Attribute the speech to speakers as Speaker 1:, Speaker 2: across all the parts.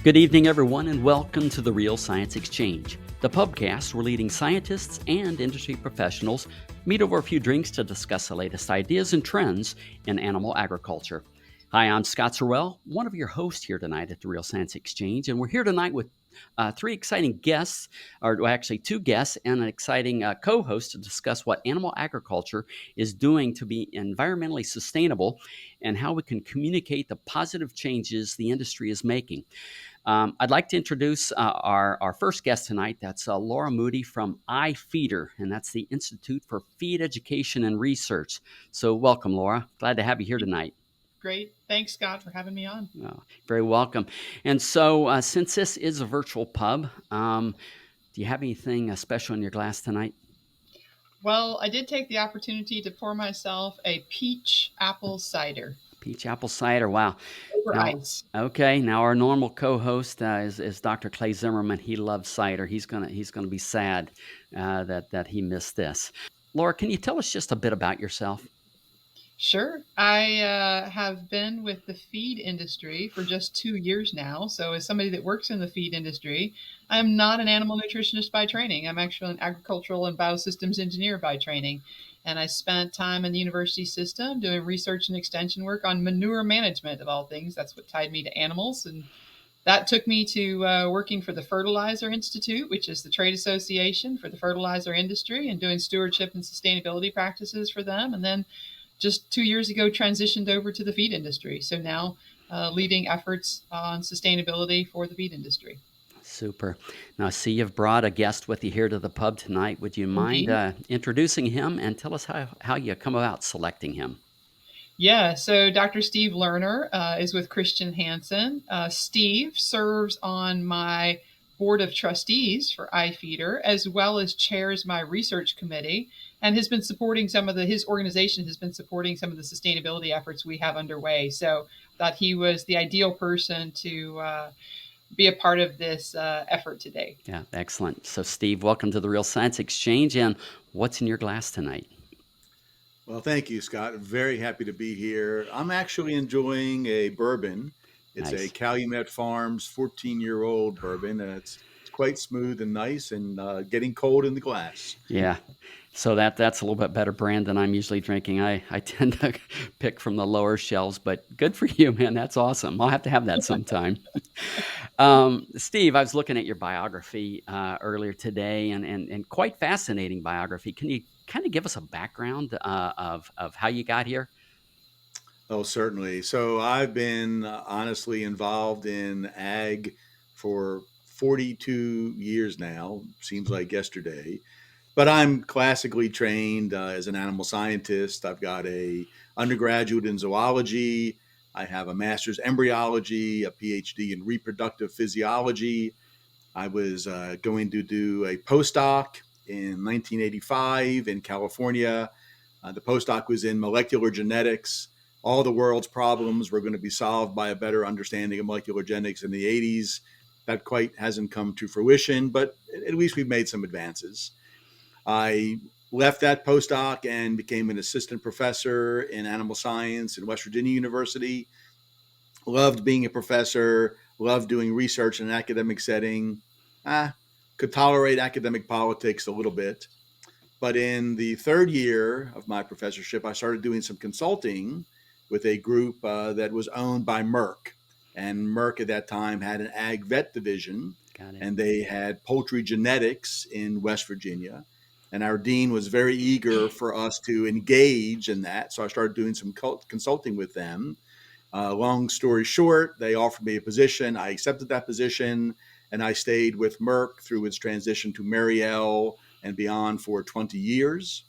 Speaker 1: Good evening, everyone, and welcome to the Real Science Exchange, the pubcast where leading scientists and industry professionals meet over a few drinks to discuss the latest ideas and trends in animal agriculture. Hi, I'm Scott Sorrell, one of your hosts here tonight at the Real Science Exchange, and we're here tonight with three exciting guests, actually two guests and an exciting co-host to discuss what animal agriculture is doing to be environmentally sustainable and how we can communicate the positive changes the industry is making. I'd like to introduce our first guest tonight. That's Lara Moody from IFEEDER, and that's the Institute for Feed Education and Research. So welcome, Lara. Glad to have you here tonight.
Speaker 2: Great. Thanks, Scott, for having me on.
Speaker 1: Oh, very welcome. And so since this is a virtual pub, do you have anything special in your glass tonight?
Speaker 2: Well, I did take the opportunity to pour myself a peach apple cider.
Speaker 1: Peach apple cider. Wow.
Speaker 2: Over
Speaker 1: Now,
Speaker 2: ice.
Speaker 1: okay. Now our normal co-host is Dr. Clay Zimmerman. He loves cider. He's gonna be sad that he missed this. Lara, can you tell us just a bit about yourself?
Speaker 2: Sure. I have been with the feed industry for just 2 years now. So, as somebody that works in the feed industry, I'm not an animal nutritionist by training. I'm actually an agricultural and biosystems engineer by training. And I spent time in the university system doing research and extension work on manure management, of all things. That's what tied me to animals. And that took me to working for the Fertilizer Institute, which is the trade association for the fertilizer industry, and doing stewardship and sustainability practices for them. And then just 2 years ago, transitioned over to the feed industry. So now leading efforts on sustainability for the feed industry.
Speaker 1: Super. Now, I see you've brought a guest with you here to the pub tonight. Would you mind
Speaker 2: Indeed.
Speaker 1: introducing him and tell us how you come about selecting him?
Speaker 2: Yeah, so Dr. Steve Lerner is with Christian Hansen. Steve serves on my board of trustees for IFEEDER, as well as chairs my research committee, and has been supporting his organization has been supporting some of the sustainability efforts we have underway. So thought he was the ideal person to be a part of this effort today.
Speaker 1: Yeah, excellent. So, Steve, welcome to the Real Science Exchange. And what's in your glass tonight?
Speaker 3: Well, thank you, Scott. Very happy to be here. I'm actually enjoying a bourbon. It's a
Speaker 1: Nice.
Speaker 3: Calumet Farms 14-year-old bourbon, and it's quite smooth and nice and getting cold in the glass.
Speaker 1: Yeah. So that's a little bit better brand than I'm usually drinking. I tend to pick from the lower shelves, but good for you, man. That's awesome. I'll have to have that sometime. Steve, I was looking at your biography earlier today, and quite fascinating biography. Can you kind of give us a background of how you got here?
Speaker 3: Oh, certainly. So I've been honestly involved in ag for 42 years now. Seems like yesterday. But I'm classically trained as an animal scientist. I've got a undergraduate in zoology. I have a master's embryology, a PhD in reproductive physiology. I was going to do a postdoc in 1985 in California. The postdoc was in molecular genetics. All the world's problems were going to be solved by a better understanding of molecular genetics in the 80s. That quite hasn't come to fruition, but at least we've made some advances. I left that postdoc and became an assistant professor in animal science at West Virginia University. Loved being a professor, loved doing research in an academic setting. Could tolerate academic politics a little bit. But in the third year of my professorship, I started doing some consulting with a group that was owned by Merck. And Merck at that time had an ag vet division,
Speaker 1: Got it.
Speaker 3: and they had poultry genetics in West Virginia. And our dean was very eager for us to engage in that. So I started doing some consulting with them. Long story short, they offered me a position. I accepted that position, and I stayed with Merck through its transition to Mariel and beyond for 20 years.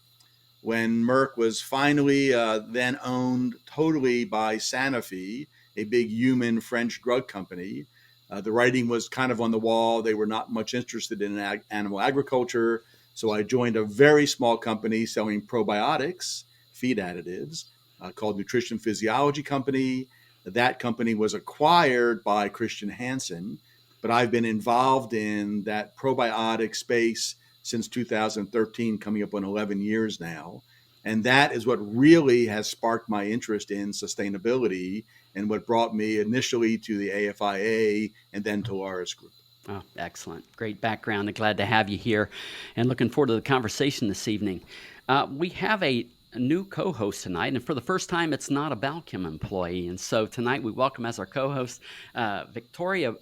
Speaker 3: When Merck was finally then owned totally by Sanofi, a big human French drug company, the writing was kind of on the wall. They were not much interested in animal agriculture. So I joined a very small company selling probiotics, feed additives, called Nutrition Physiology Company. That company was acquired by Christian Hansen, but I've been involved in that probiotic space since 2013, coming up on 11 years now. And that is what really has sparked my interest in sustainability and what brought me initially to the AFIA and then to Lara's group.
Speaker 1: Oh, excellent. Great background, and glad to have you here and looking forward to the conversation this evening. We have a new co-host tonight, and for the first time, it's not a Balchem employee. And so tonight we welcome as our co-host Victoria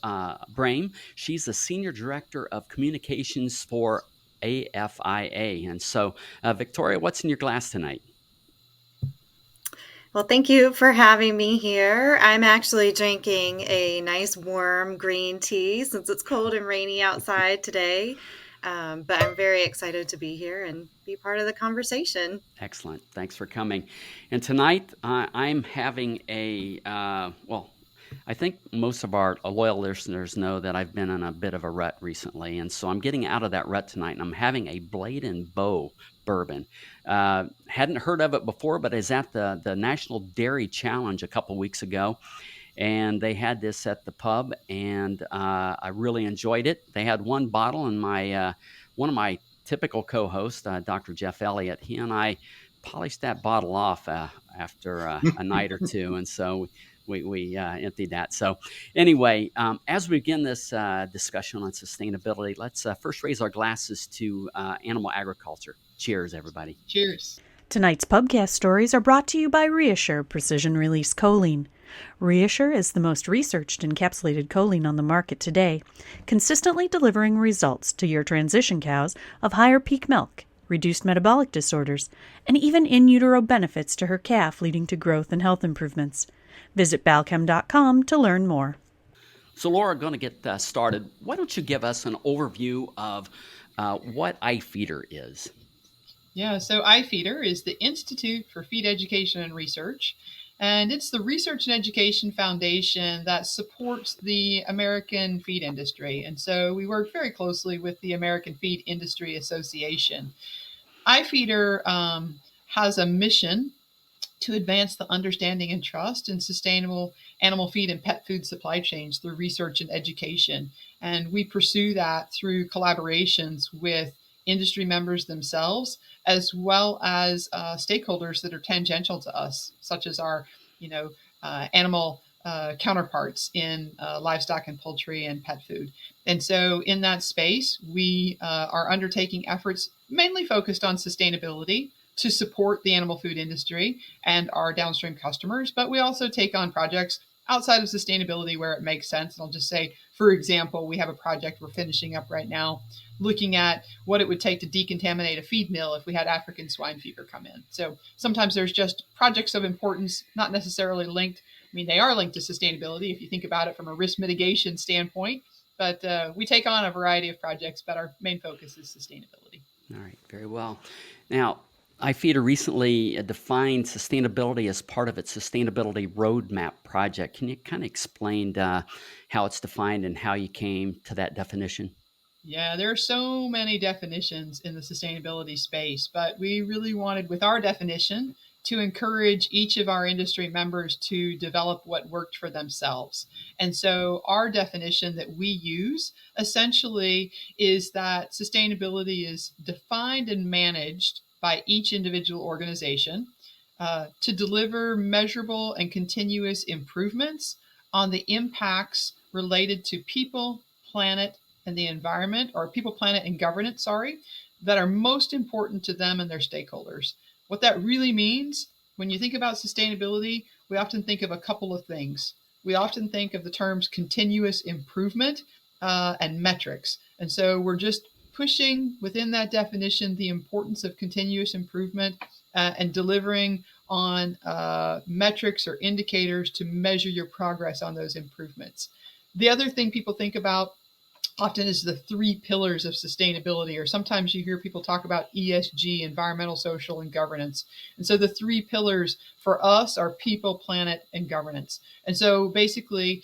Speaker 1: Brame. She's the Senior Director of Communications for AFIA. And so, Victoria, what's in your glass tonight?
Speaker 4: Well, thank you for having me here. I'm actually drinking a nice warm green tea since it's cold and rainy outside today. But I'm very excited to be here and be part of the conversation.
Speaker 1: Excellent. Thanks for coming. And tonight I'm having I think most of our loyal listeners know that I've been in a bit of a rut recently. And so I'm getting out of that rut tonight, and I'm having a Blade and Bow bourbon. Hadn't heard of it before, but is at the National Dairy Challenge a couple weeks ago. And they had this at the pub, and I really enjoyed it. They had one bottle, and one of my typical co-hosts, Dr. Jeff Elliott, he and I polished that bottle off after a night or two, and so we emptied that. So anyway, as we begin this discussion on sustainability, let's first raise our glasses to animal agriculture. Cheers, everybody.
Speaker 2: Cheers.
Speaker 5: Tonight's pubcast stories are brought to you by ReaShure Precision-Release Choline. ReaShure is the most researched encapsulated choline on the market today, consistently delivering results to your transition cows of higher peak milk, reduced metabolic disorders, and even in utero benefits to her calf, leading to growth and health improvements. Visit balchem.com to learn more.
Speaker 1: So, Laura, going to get started. Why don't you give us an overview of what IFEEDER is?
Speaker 2: Yeah, so IFEEDER is the Institute for Feed Education and Research, and it's the research and education foundation that supports the American feed industry. And so we work very closely with the American Feed Industry Association. IFEEDER has a mission to advance the understanding and trust in sustainable animal feed and pet food supply chains through research and education. And we pursue that through collaborations with industry members themselves, as well as stakeholders that are tangential to us, such as our, animal counterparts in livestock and poultry and pet food. And so in that space, we are undertaking efforts mainly focused on sustainability to support the animal food industry and our downstream customers. But we also take on projects outside of sustainability where it makes sense. And I'll just say, for example, we have a project we're finishing up right now looking at what it would take to decontaminate a feed mill if we had African swine fever come in. So sometimes there's just projects of importance, not necessarily linked. I mean, they are linked to sustainability if you think about it from a risk mitigation standpoint. But we take on a variety of projects, but our main focus is sustainability.
Speaker 1: All right, very well. Now, IFEEDER recently defined sustainability as part of its sustainability roadmap project. Can you kind of explain how it's defined and how you came to that definition?
Speaker 2: Yeah, there are so many definitions in the sustainability space, but we really wanted, with our definition, to encourage each of our industry members to develop what worked for themselves. And so our definition that we use essentially is that sustainability is defined and managed by each individual organization to deliver measurable and continuous improvements on the impacts related to people, planet, and the environment, or people, planet, and governance, that are most important to them and their stakeholders. What that really means, when you think about sustainability, we often think of a couple of things. We often think of the terms continuous improvement and metrics. And so we're just pushing within that definition the importance of continuous improvement and delivering on metrics or indicators to measure your progress on those improvements. The other thing people think about often is the three pillars of sustainability, or sometimes you hear people talk about ESG, environmental, social, and governance. And so the three pillars for us are people, planet, and governance. And so basically,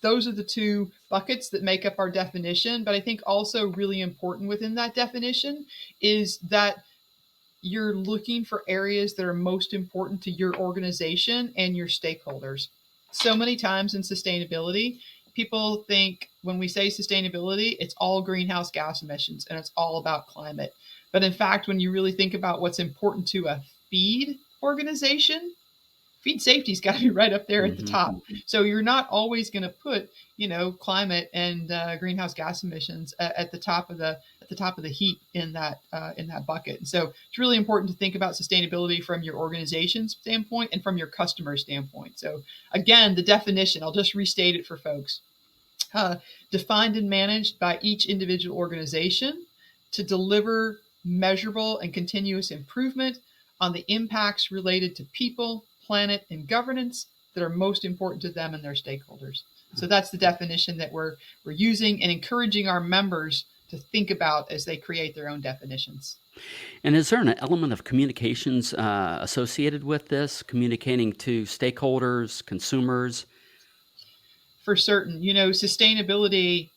Speaker 2: those are the two buckets that make up our definition. But I think also really important within that definition is that you're looking for areas that are most important to your organization and your stakeholders. So many times in sustainability, people think when we say sustainability, it's all greenhouse gas emissions and it's all about climate. But in fact, when you really think about what's important to a feed organization, feed safety's got to be right up there at the top. So you're not always going to put, climate and greenhouse gas emissions at the top of the heap in that bucket. And so it's really important to think about sustainability from your organization's standpoint and from your customer standpoint. So again, the definition, I'll just restate it for folks. Defined and managed by each individual organization to deliver measurable and continuous improvement on the impacts related to people, planet, and governance that are most important to them and their stakeholders. So that's the definition that we're using and encouraging our members to think about as they create their own definitions.
Speaker 1: And is there an element of communications associated with this, communicating to stakeholders, consumers?
Speaker 2: For certain, sustainability,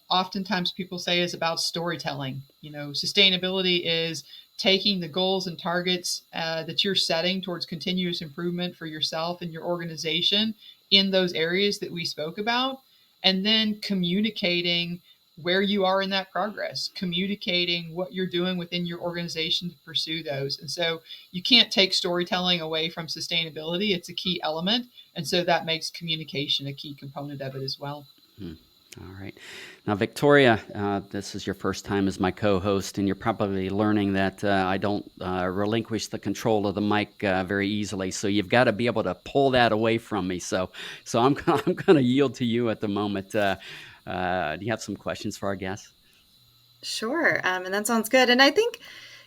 Speaker 2: oftentimes people say is about storytelling. Sustainability is taking the goals and targets that you're setting towards continuous improvement for yourself and your organization in those areas that we spoke about, and then communicating where you are in that progress, communicating what you're doing within your organization to pursue those. And so you can't take storytelling away from sustainability. It's a key element. And so that makes communication a key component of it as well.
Speaker 1: All right. Now, Victoria, this is your first time as my co-host, and you're probably learning that I don't relinquish the control of the mic very easily. So you've got to be able to pull that away from me. So I'm going to yield to you at the moment. Do you have some questions for our guests?
Speaker 4: Sure. And that sounds good. And I think,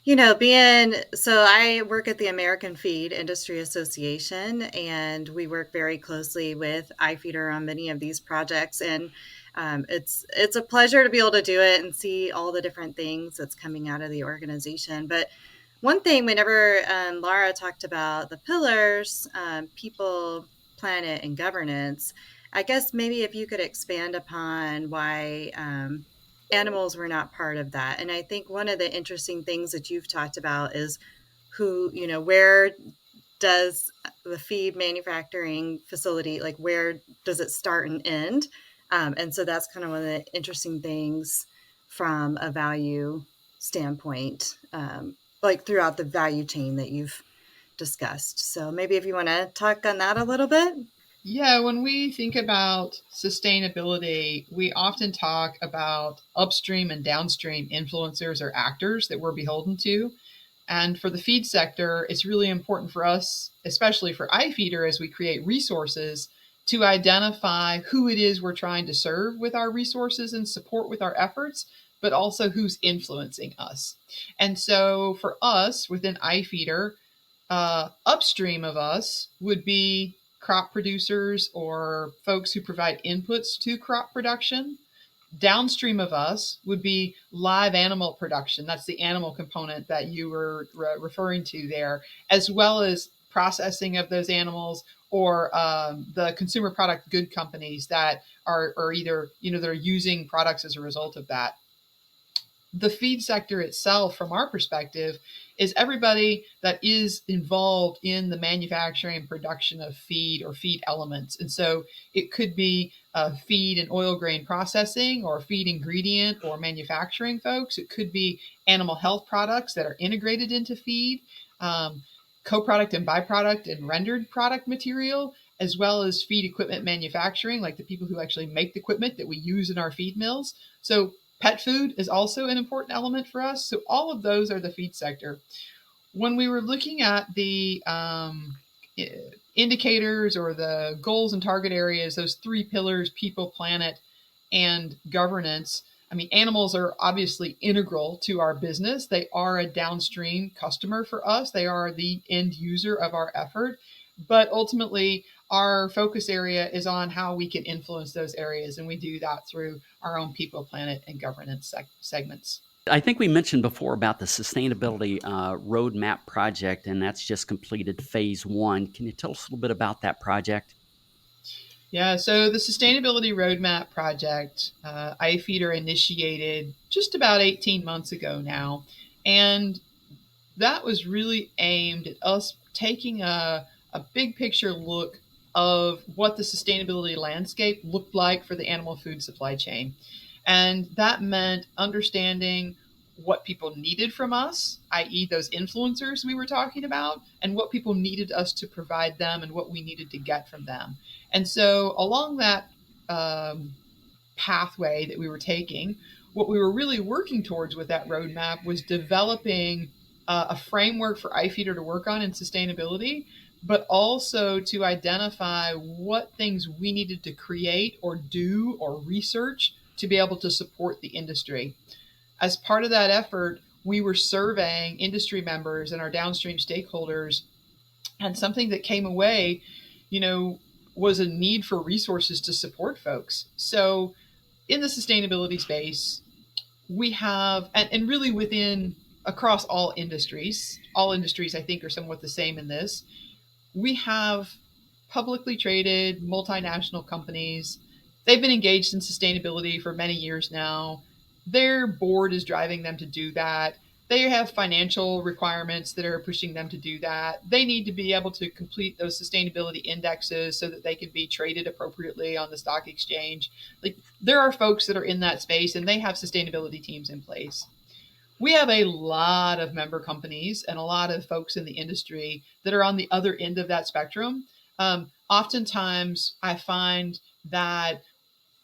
Speaker 4: so I work at the American Feed Industry Association, and we work very closely with IFEEDER on many of these projects. And it's a pleasure to be able to do it and see all the different things that's coming out of the organization. But one thing, whenever Lara talked about the pillars, people, planet, and governance, I guess maybe if you could expand upon why animals were not part of that. And I think one of the interesting things that you've talked about is where does the feed manufacturing facility, like where does it start and end? And so that's kind of one of the interesting things from a value standpoint, like throughout the value chain that you've discussed. So maybe if you want to talk on that a little bit.
Speaker 2: Yeah, when we think about sustainability, we often talk about upstream and downstream influencers or actors that we're beholden to. And for the feed sector, it's really important for us, especially for IFEEDER, as we create resources, to identify who it is we're trying to serve with our resources and support with our efforts, but also who's influencing us. And so for us within IFEEDER, upstream of us would be crop producers or folks who provide inputs to crop production. Downstream of us would be live animal production. That's the animal component that you were referring to there, as well as processing of those animals or the consumer product good companies that are either, that are using products as a result of that. The feed sector itself, from our perspective, is everybody that is involved in the manufacturing and production of feed or feed elements. And so it could be feed and oil grain processing or feed ingredient or manufacturing folks. It could be animal health products that are integrated into feed, co-product and byproduct and rendered product material, as well as feed equipment manufacturing, like the people who actually make the equipment that we use in our feed mills. So pet food is also an important element for us. So all of those are the feed sector. When we were looking at the indicators or the goals and target areas, those three pillars, people, planet, and governance, animals are obviously integral to our business. They are a downstream customer for us. They are the end user of our effort. But ultimately, our focus area is on how we can influence those areas. And we do that through our own people, planet, and governance segments.
Speaker 1: I think we mentioned before about the sustainability roadmap project, and that's just completed phase 1. Can you tell us a little bit about that project?
Speaker 2: Yeah, so the Sustainability Roadmap Project, IFEEDER initiated just about 18 months ago now. And that was really aimed at us taking a big picture look of what the sustainability landscape looked like for the animal food supply chain. And that meant understanding what people needed from us, i.e. those influencers we were talking about, and what people needed us to provide them and what we needed to get from them. And so along that pathway that we were taking, what we were really working towards with that roadmap was developing a framework for IFEEDER to work on in sustainability, but also to identify what things we needed to create or do or research to be able to support the industry. As part of that effort, we were surveying industry members and our downstream stakeholders, and something that came away, was a need for resources to support folks. So in the sustainability space, we have, and really across all industries, I think are somewhat the same in this, we have publicly traded multinational companies. They've been engaged in sustainability for many years now. Their board is driving them to do that. They have financial requirements that are pushing them to do that. They need to be able to complete those sustainability indexes so that they can be traded appropriately on the stock exchange. Like, there are folks that are in that space and they have sustainability teams in place. We have a lot of member companies and a lot of folks in the industry that are on the other end of that spectrum. Oftentimes I find that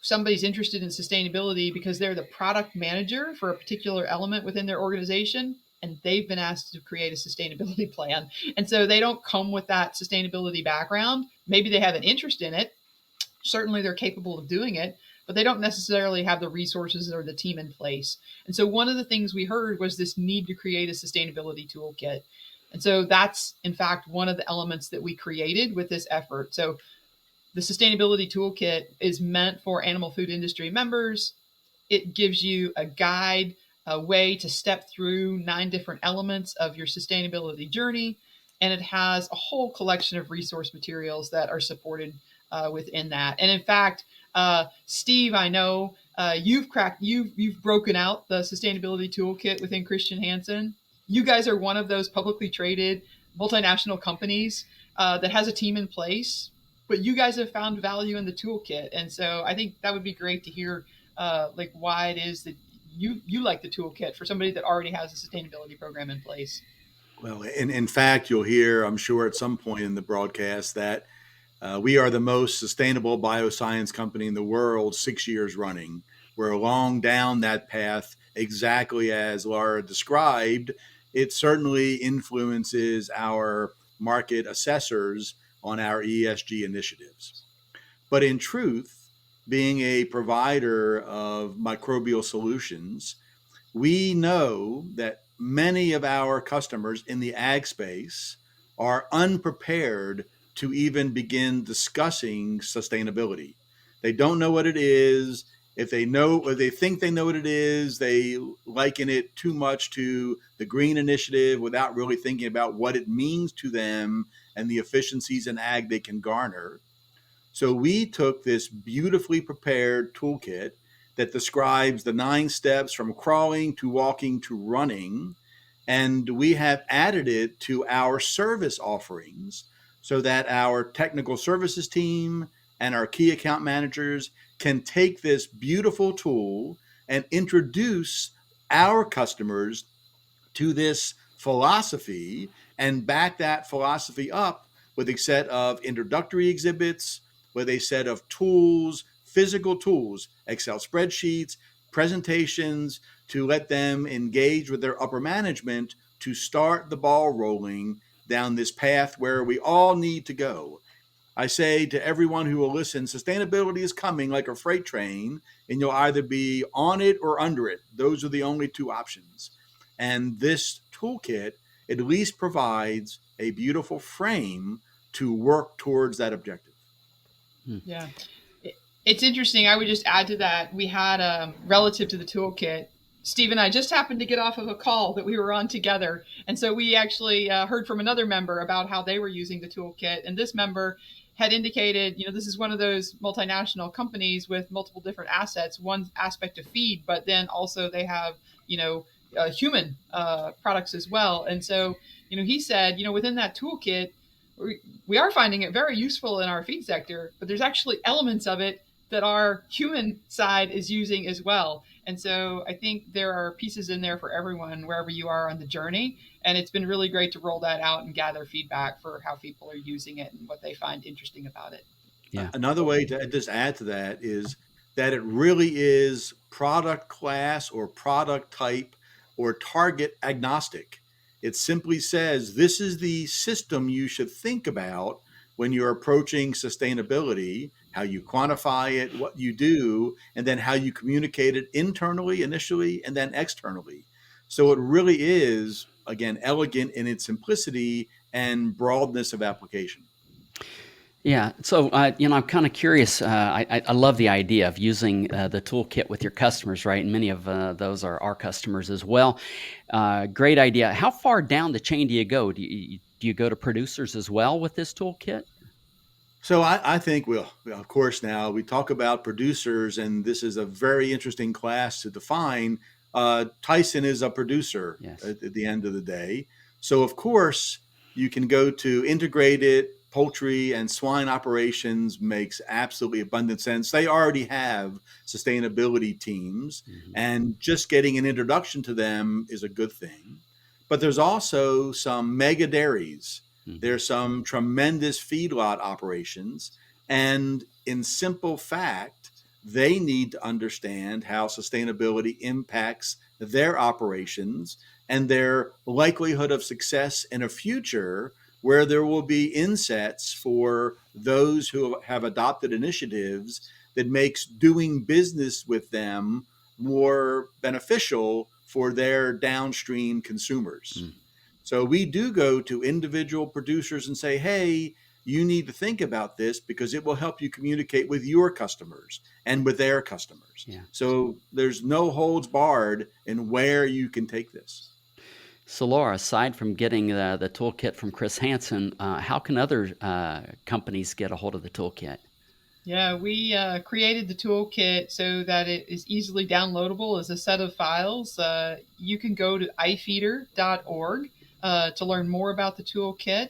Speaker 2: somebody's interested in sustainability because they're the product manager for a particular element within their organization, and they've been asked to create a sustainability plan. And so they don't come with that sustainability background. Maybe they have an interest in it. Certainly they're capable of doing it, but they don't necessarily have the resources or the team in place. And so one of the things we heard was this need to create a sustainability toolkit. And so that's, in fact, one of the elements that we created with this effort. So the sustainability toolkit is meant for animal food industry members. It gives you a guide, a way to step through 9 different elements of your sustainability journey. And it has a whole collection of resource materials that are supported within that. And in fact, Steve, I know you've broken out the sustainability toolkit within Christian Hansen. You guys are one of those publicly traded multinational companies that has a team in place, but you guys have found value in the toolkit. And so I think that would be great to hear why it is that you like the toolkit for somebody that already has a sustainability program in place.
Speaker 3: Well, in fact, you'll hear, I'm sure, at some point in the broadcast that we are the most sustainable bioscience company in the world 6 years running. We're along down that path exactly as Lara described. It certainly influences our market assessors on our ESG initiatives. But in truth, being a provider of microbial solutions, we know that many of our customers in the ag space are unprepared to even begin discussing sustainability. They don't know what it is. If they know, or they think they know what it is, they liken it too much to the green initiative without really thinking about what it means to them and the efficiencies in ag they can garner. So we took this beautifully prepared toolkit that describes the 9 steps from crawling to walking to running, and we have added it to our service offerings so that our technical services team and our key account managers can take this beautiful tool and introduce our customers to this philosophy and back that philosophy up with a set of introductory exhibits, with a set of tools, physical tools, Excel spreadsheets, presentations, to let them engage with their upper management to start the ball rolling down this path where we all need to go. I say to everyone who will listen, sustainability is coming like a freight train, and you'll either be on it or under it. Those are the only 2 options. And this toolkit at least provides a beautiful frame to work towards that objective.
Speaker 2: Yeah. It's interesting. I would just add to that. We had, relative to the toolkit, Steve and I just happened to get off of a call that we were on together. And so we actually heard from another member about how they were using the toolkit. And this member had indicated, this is one of those multinational companies with multiple different assets, one aspect of feed, but then also they have, human products as well. And so, he said, within that toolkit, we are finding it very useful in our feed sector, but there's actually elements of it that our human side is using as well. And so I think there are pieces in there for everyone, wherever you are on the journey. And it's been really great to roll that out and gather feedback for how people are using it and what they find interesting about it.
Speaker 1: Yeah.
Speaker 3: Another way to just add to that is that it really is product class or product type or target agnostic. It simply says this is the system you should think about when you're approaching sustainability, how you quantify it, what you do, and then how you communicate it internally initially and then externally. So it really is, again, elegant in its simplicity and broadness of application.
Speaker 1: Yeah. So, I'm kind of curious. I love the idea of using the toolkit with your customers, right? And many of those are our customers as well. Great idea. How far down the chain do you go? Do you go to producers as well with this toolkit?
Speaker 3: So I think, well, of course, now we talk about producers, and this is a very interesting class to define. Tyson is a producer
Speaker 1: Yes.
Speaker 3: at the end of the day. So, of course, you can go to integrated poultry and swine operations makes absolutely abundant sense. They already have sustainability teams,
Speaker 1: Hmm.
Speaker 3: and just getting an introduction to them is a good thing. But there's also some mega dairies.
Speaker 1: Hmm.
Speaker 3: There's some tremendous feedlot operations. And in simple fact, they need to understand how sustainability impacts their operations and their likelihood of success in a future where there will be insets for those who have adopted initiatives that makes doing business with them more beneficial for their downstream consumers.
Speaker 1: Mm.
Speaker 3: So we do go to individual producers and say, hey, you need to think about this because it will help you communicate with your customers and with their customers.
Speaker 1: Yeah.
Speaker 3: So there's no holds barred in where you can take this.
Speaker 1: So, Laura, aside from getting the toolkit from Chris Hansen, how can other companies get a hold of the toolkit?
Speaker 2: Yeah, we created the toolkit so that it is easily downloadable as a set of files. You can go to ifeeder.org to learn more about the toolkit.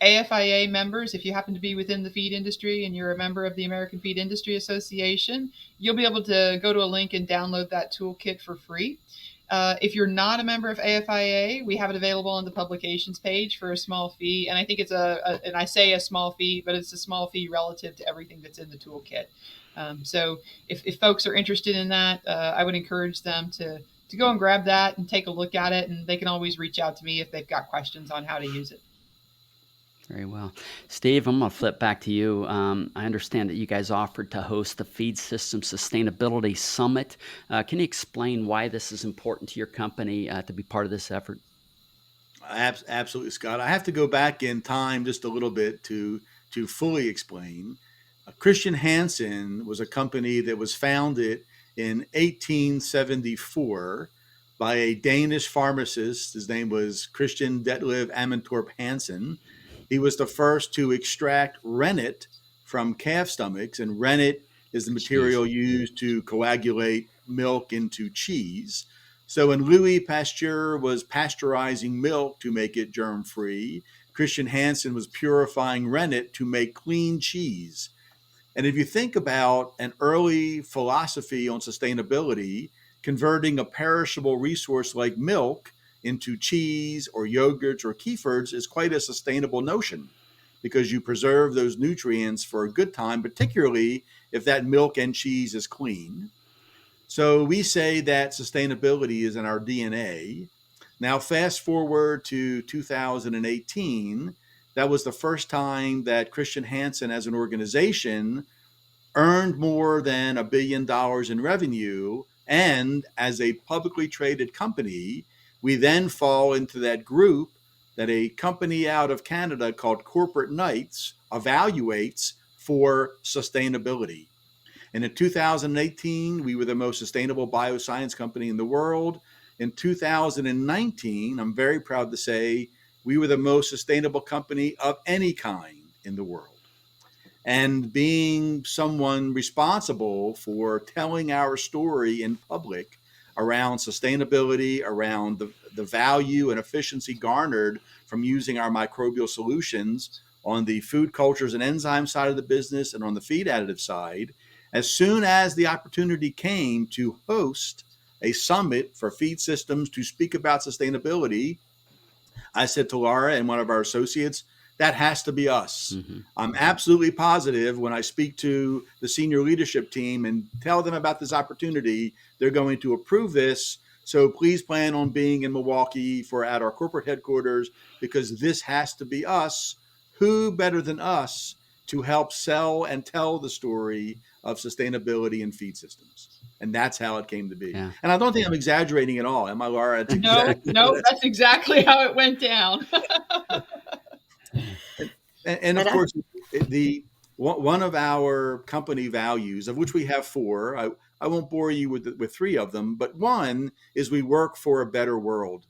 Speaker 2: AFIA members, if you happen to be within the feed industry and you're a member of the American Feed Industry Association, you'll be able to go to a link and download that toolkit for free. If you're not a member of AFIA, we have it available on the publications page for a small fee. And I think it's and I say a small fee, but it's a small fee relative to everything that's in the toolkit. So if folks are interested in that, I would encourage them to go and grab that and take a look at it. And they can always reach out to me if they've got questions on how to use it.
Speaker 1: Very well. Steve, I'm going to flip back to you. I understand that you guys offered to host the Feed System Sustainability Summit. Can you explain why this is important to your company to be part of this effort?
Speaker 3: Absolutely, Scott. I have to go back in time just a little bit to fully explain. Christian Hansen was a company that was founded in 1874 by a Danish pharmacist. His name was Christian Deli AOR Hansen. He was the first to extract rennet from calf stomachs, and rennet is the material used to coagulate milk into cheese. So when Louis Pasteur was pasteurizing milk to make it germ-free, Christian Hansen was purifying rennet to make clean cheese. And if you think about an early philosophy on sustainability, converting a perishable resource like milk into cheese or yogurts or kefirs is quite a sustainable notion because you preserve those nutrients for a good time, particularly if that milk and cheese is clean. So we say that sustainability is in our DNA. Now, fast forward to 2018, that was the first time that Christian Hansen as an organization earned more than $1 billion in revenue. And as a publicly traded company, we then fall into that group that a company out of Canada called Corporate Knights evaluates for sustainability. And in 2018, we were the most sustainable bioscience company in the world. In 2019, I'm very proud to say we were the most sustainable company of any kind in the world. And being someone responsible for telling our story in public around sustainability, around the value and efficiency garnered from using our microbial solutions on the food cultures and enzyme side of the business and on the feed additive side, as soon as the opportunity came to host a summit for feed systems to speak about sustainability, I said to Lara and one of our associates, that has to be us.
Speaker 1: Mm-hmm.
Speaker 3: I'm absolutely positive when I speak to the senior leadership team and tell them about this opportunity, they're going to approve this. So please plan on being in Milwaukee at our corporate headquarters, because this has to be us. Who better than us to help sell and tell the story of sustainability in feed systems? And that's how it came to be.
Speaker 1: Yeah.
Speaker 3: And I don't think I'm exaggerating at all. Am I, Lara? That's exactly
Speaker 2: No, that's exactly how it went down.
Speaker 3: And of course, one of our company values, of which we have 4, I won't bore you with 3 of them, but one is we work for a better world.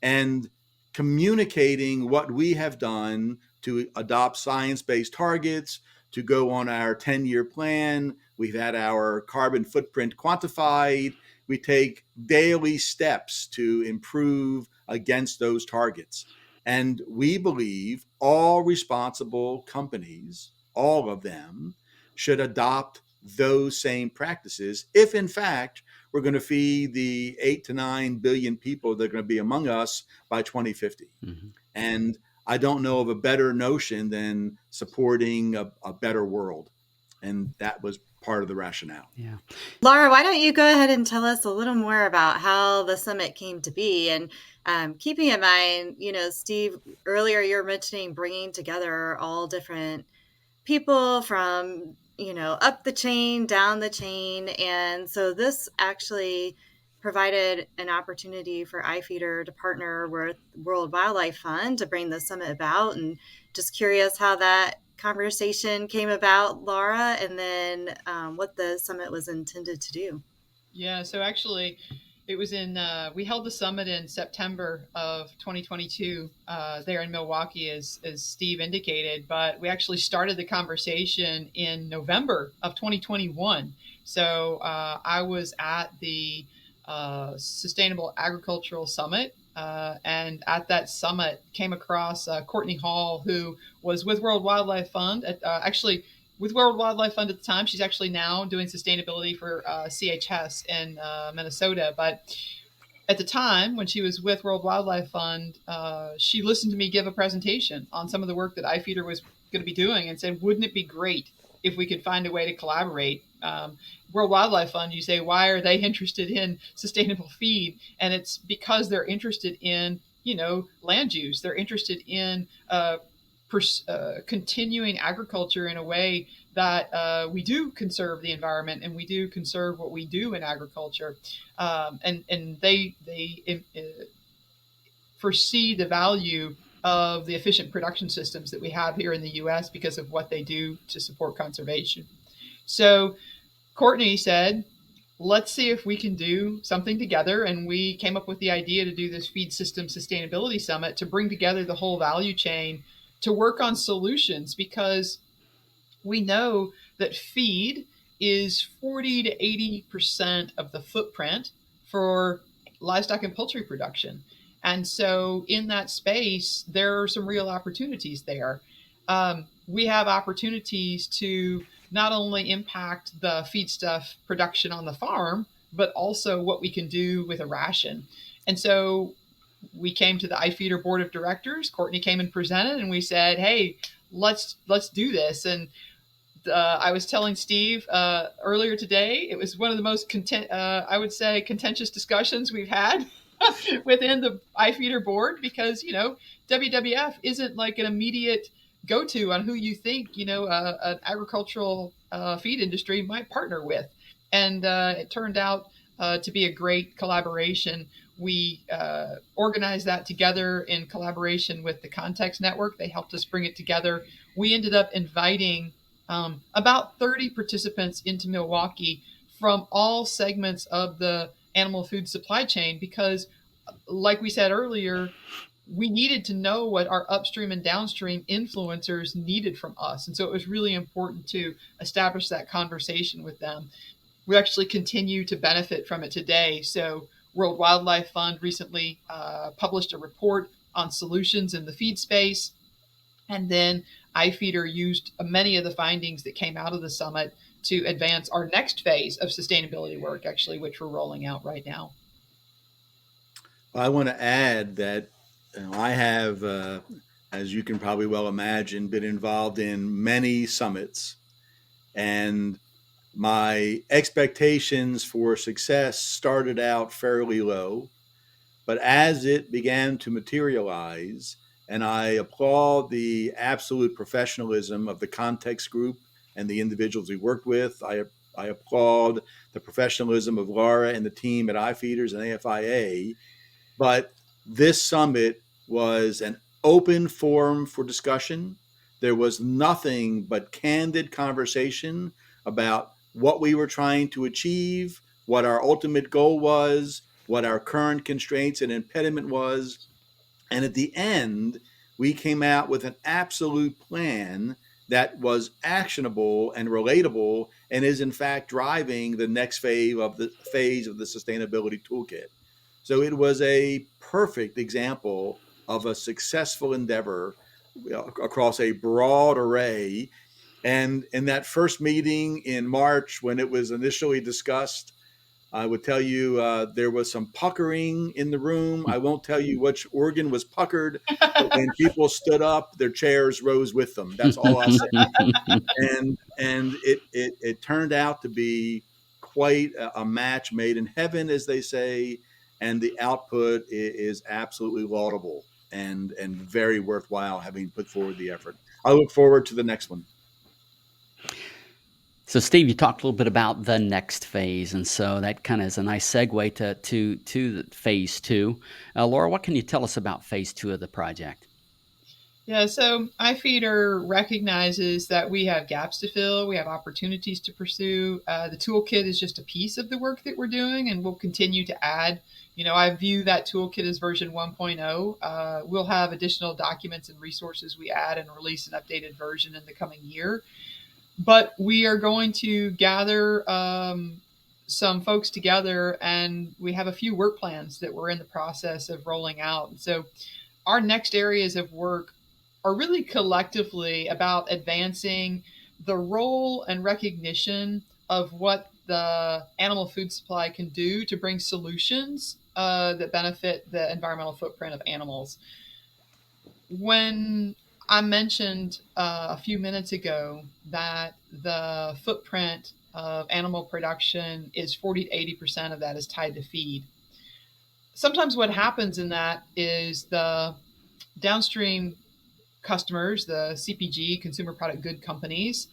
Speaker 3: And communicating what we have done to adopt science-based targets, to go on our 10-year plan. We've had our carbon footprint quantified. We take daily steps to improve against those targets. And we believe all responsible companies, all of them, should adopt those same practices if, in fact, we're going to feed the 8 to 9 billion people that are going to be among us by 2050.
Speaker 1: Mm-hmm.
Speaker 3: And I don't know of a better notion than supporting a better world. And that was part of the rationale.
Speaker 1: Yeah.
Speaker 4: Lara, why don't you go ahead and tell us a little more about how the summit came to be? And keeping in mind, Steve, earlier you were mentioning bringing together all different people from, up the chain, down the chain. And so this actually provided an opportunity for IFEEDER to partner with World Wildlife Fund to bring the summit about. And just curious how that conversation came about, Lara, and then what the summit was intended to do.
Speaker 2: Yeah, so actually it was we held the summit in September of 2022 there in Milwaukee, as Steve indicated, but we actually started the conversation in November of 2021. So I was at the Sustainable Agricultural Summit, and at that summit came across Courtney Hall, who was with World Wildlife Fund, with World Wildlife Fund at the time. She's actually now doing sustainability for CHS in Minnesota. But at the time when she was with World Wildlife Fund, she listened to me give a presentation on some of the work that IFEEDER was going to be doing and said, wouldn't it be great if we could find a way to collaborate? World Wildlife Fund, you say, why are they interested in sustainable feed? And it's because they're interested in, land use. They're interested in continuing agriculture in a way that we do conserve the environment and we do conserve what we do in agriculture. And they foresee the value of the efficient production systems that we have here in the U.S. because of what they do to support conservation. So Courtney said, let's see if we can do something together. And we came up with the idea to do this Feed System Sustainability Summit to bring together the whole value chain to work on solutions, because we know that feed is 40 to 80% of the footprint for livestock and poultry production. And so in that space, there are some real opportunities there. We have opportunities to not only impact the feedstuff production on the farm, but also what we can do with a ration. And so we came to the IFEEDER board of directors. Courtney came and presented, and we said, hey, let's do this. And I was telling Steve earlier today, it was one of the most contentious discussions we've had within the IFEEDER board, because WWF isn't like an immediate go-to on who you think an agricultural feed industry might partner with. And it turned out to be a great collaboration. We organized that together in collaboration with the Context Network. They helped us bring it together. We ended up inviting about 30 participants into Milwaukee from all segments of the animal food supply chain, because, like we said earlier, we needed to know what our upstream and downstream influencers needed from us. And so it was really important to establish that conversation with them. We actually continue to benefit from it today. So World Wildlife Fund recently published a report on solutions in the feed space. And then IFEEDER used many of the findings that came out of the summit to advance our next phase of sustainability work, actually, which we're rolling out right now.
Speaker 3: I want to add that I have, as you can probably well imagine, been involved in many summits, and my expectations for success started out fairly low. But as it began to materialize, and I applaud the absolute professionalism of the context group and the individuals we worked with, I applaud the professionalism of Lara and the team at IFEEDERS and AFIA. But this summit was an open forum for discussion. There was nothing but candid conversation about what we were trying to achieve, what our ultimate goal was, what our current constraints and impediment was. And at the end, we came out with an absolute plan that was actionable and relatable and is in fact driving the next phase of the sustainability toolkit. So it was a perfect example of a successful endeavor across a broad array. And in that first meeting in March, when it was initially discussed, I would tell you there was some puckering in the room. I won't tell you which organ was puckered, but when people stood up, their chairs rose with them. That's all I'll say. And it turned out to be quite a match made in heaven, as they say, and the output is absolutely laudable and very worthwhile, having put forward the effort. I look forward to the next one.
Speaker 1: So, Steve, you talked a little bit about the next phase, and so that kind of is a nice segue to phase two. Lara, what can you tell us about phase two of the project?
Speaker 2: Yeah, so IFEEDER recognizes that we have gaps to fill, we have opportunities to pursue. The toolkit is just a piece of the work that we're doing, and we'll continue to add. I view that toolkit as version 1.0. We'll have additional documents and resources we add and release an updated version in the coming year. But we are going to gather some folks together, and we have a few work plans that we're in the process of rolling out. And so our next areas of work are really collectively about advancing the role and recognition of what the animal food supply can do to bring solutions that benefit the environmental footprint of animals. When I mentioned a few minutes ago that the footprint of animal production is 40 to 80% of that is tied to feed. Sometimes what happens in that is the downstream customers, the CPG, consumer product good companies,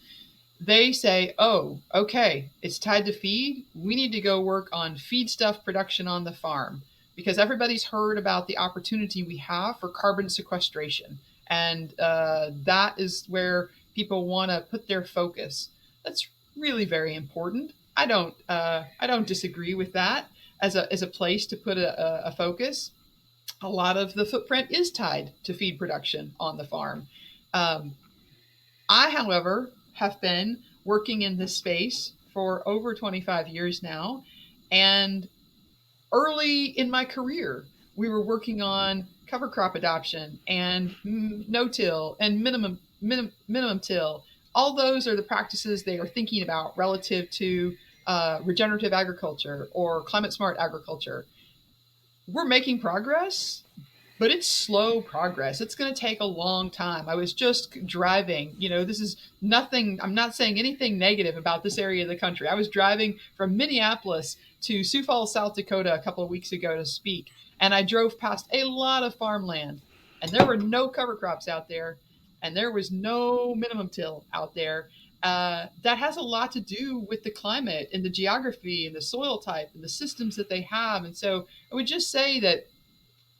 Speaker 2: they say, oh, okay, it's tied to feed. We need to go work on feedstuff production on the farm because everybody's heard about the opportunity we have for carbon sequestration. And that is where people want to put their focus. That's really very important. I don't disagree with that as a place to put a focus. A lot of the footprint is tied to feed production on the farm. I, however, have been working in this space for over 25 years now, and early in my career, we were working on cover crop adoption and no-till and minimum till. All those are the practices they are thinking about relative to regenerative agriculture or climate-smart agriculture. We're making progress, but it's slow progress. It's going to take a long time. I was just driving, this is nothing, I'm not saying anything negative about this area of the country. I was driving from Minneapolis to Sioux Falls, South Dakota a couple of weeks ago to speak. And I drove past a lot of farmland, and there were no cover crops out there, and there was no minimum till out there. That has a lot to do with the climate and the geography and the soil type and the systems that they have. And so I would just say that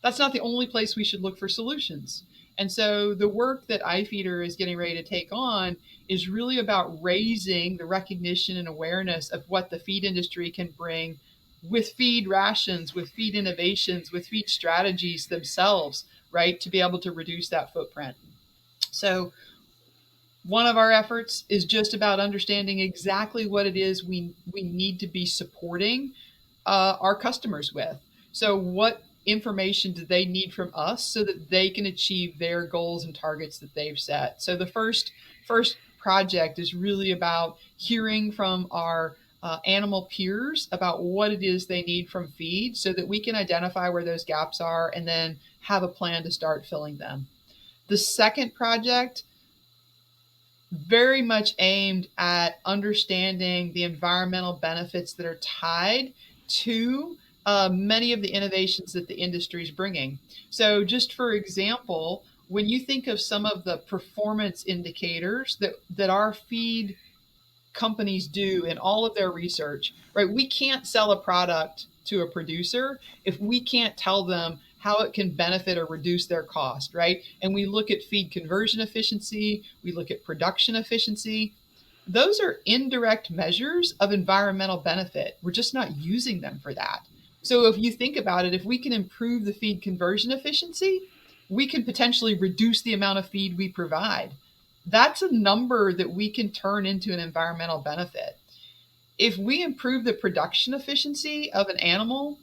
Speaker 2: that's not the only place we should look for solutions. And so the work that IFEEDER is getting ready to take on is really about raising the recognition and awareness of what the feed industry can bring with feed rations, with feed innovations, with feed strategies themselves, right, to be able to reduce that footprint. So one of our efforts is just about understanding exactly what it is we need to be supporting our customers with. So what information do they need from us so that they can achieve their goals and targets that they've set? So the first project is really about hearing from our animal peers about what it is they need from feed so that we can identify where those gaps are and then have a plan to start filling them. The second project, very much aimed at understanding the environmental benefits that are tied to many of the innovations that the industry is bringing. So just for example, when you think of some of the performance indicators that our feed companies do in all of their research, right? We can't sell a product to a producer if we can't tell them how it can benefit or reduce their cost, right? And we look at feed conversion efficiency, we look at production efficiency. Those are indirect measures of environmental benefit. We're just not using them for that. So if you think about it, if we can improve the feed conversion efficiency, we can potentially reduce the amount of feed we provide. That's a number that we can turn into an environmental benefit. If we improve the production efficiency of an animal,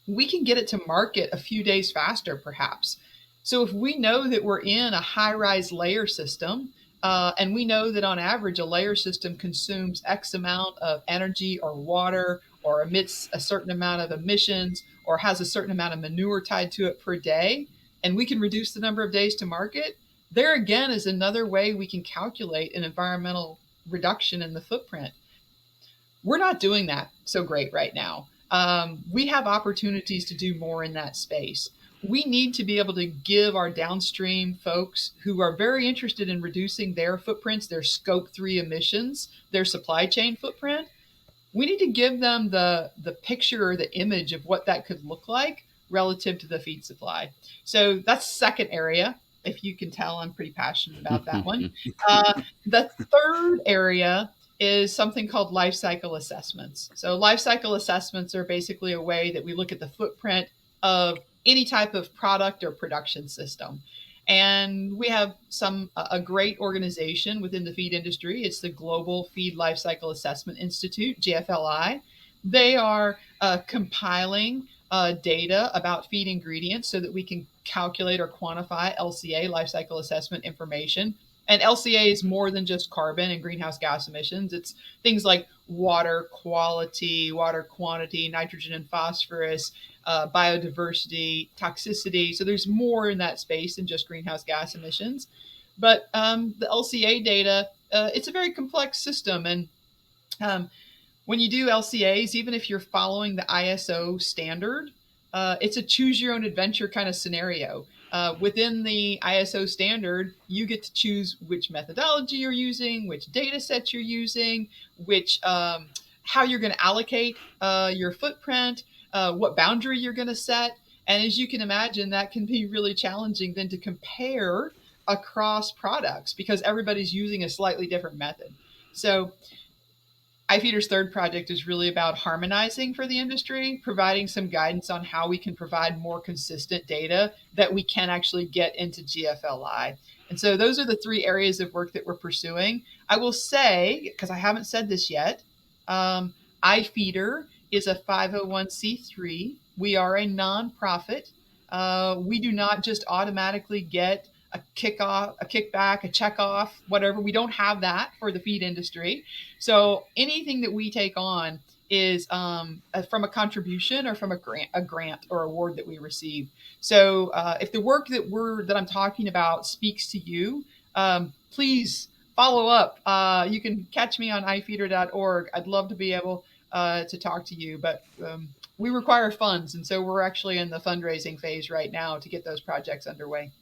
Speaker 2: we can get it to market a few days faster, perhaps. So if we know that we're in a high-rise layer system, and we know that on average a layer system consumes X amount of energy or water or emits a certain amount of emissions or has a certain amount of manure tied to it per day, and we can reduce the number of days to market, there again is another way we can calculate an environmental reduction in the footprint. We're not doing that so great right now. We have opportunities to do more in that space. We need to be able to give our downstream folks who are very interested in reducing their footprints, their scope 3 emissions, their supply chain footprint. We need to give them the picture or the image of what that could look like relative to the feed supply. So that's the second area. If you can tell, I'm pretty passionate about that one. The third area is something called life cycle assessments. So life cycle assessments are basically a way that we look at the footprint of any type of product or production system. And we have a great organization within the feed industry. It's the Global Feed Life Cycle Assessment Institute, GFLI. They are compiling data about feed ingredients so that we can calculate or quantify LCA, life cycle assessment information. And LCA is more than just carbon and greenhouse gas emissions. It's things like water quality, water quantity, nitrogen and phosphorus, biodiversity, toxicity. So there's more in that space than just greenhouse gas emissions. But the LCA data, it's a very complex system. And when you do LCAs, even if you're following the ISO standard, it's a choose your own adventure kind of scenario. Within the ISO standard, you get to choose which methodology you're using, which data set you're using, how you're going to allocate your footprint, what boundary you're going to set. And as you can imagine, that can be really challenging then to compare across products because everybody's using a slightly different method. So IFEEDER's third project is really about harmonizing for the industry, providing some guidance on how we can provide more consistent data that we can actually get into GFLI. And so those are the three areas of work that we're pursuing. I will say, because I haven't said this yet, IFEEDER is a 501c3. We are a nonprofit. We do not just automatically get a kickback, a checkoff, whatever. We don't have that for the feed industry. So anything that we take on is from a contribution or from a grant or award that we receive. So if the work that I'm talking about speaks to you, please follow up. You can catch me on ifeeder.org. I'd love to be able to talk to you, but we require funds. And so we're actually in the fundraising phase right now to get those projects underway.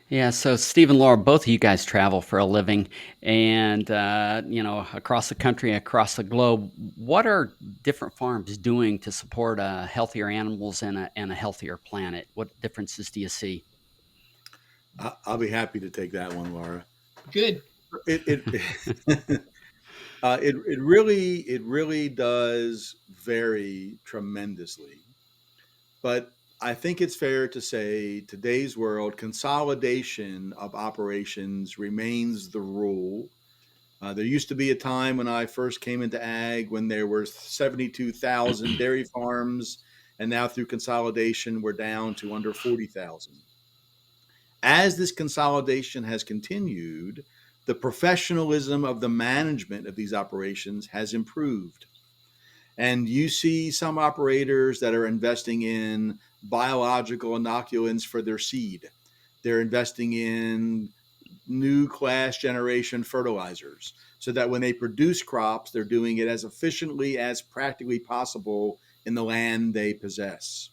Speaker 1: Yeah, so Steve and Laura, both of you guys travel for a living and, across the country, across the globe. What are different farms doing to support healthier animals and a healthier planet? What differences do you see?
Speaker 3: I'll be happy to take that one, Laura.
Speaker 2: Good.
Speaker 3: It really does vary tremendously. But I think it's fair to say today's world, consolidation of operations remains the rule. There used to be a time when I first came into ag when there were 72,000 dairy farms, and now through consolidation, we're down to under 40,000. As this consolidation has continued, the professionalism of the management of these operations has improved. And you see some operators that are investing in biological inoculants for their seed. They're investing in new class generation fertilizers so that when they produce crops, they're doing it as efficiently as practically possible in the land they possess.